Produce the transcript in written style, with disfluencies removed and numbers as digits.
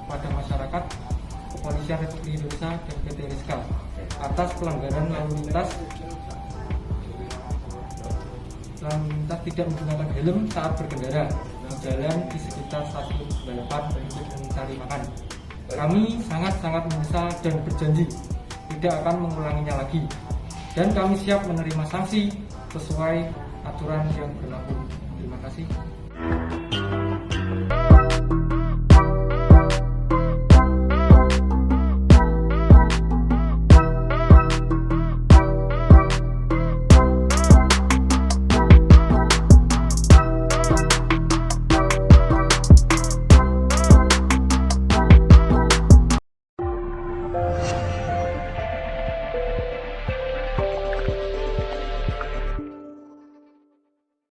kepada masyarakat, Kepolisian Republik Indonesia dan PT Rizka atas pelanggaran lalu lintas tidak menggunakan helm saat berkendara di jalan di sekitar stasiun balapan untuk mencari makan. Kami sangat-sangat menyesal dan berjanji tidak akan mengulanginya lagi, dan kami siap menerima sanksi sesuai aturan yang berlaku. Terima kasih.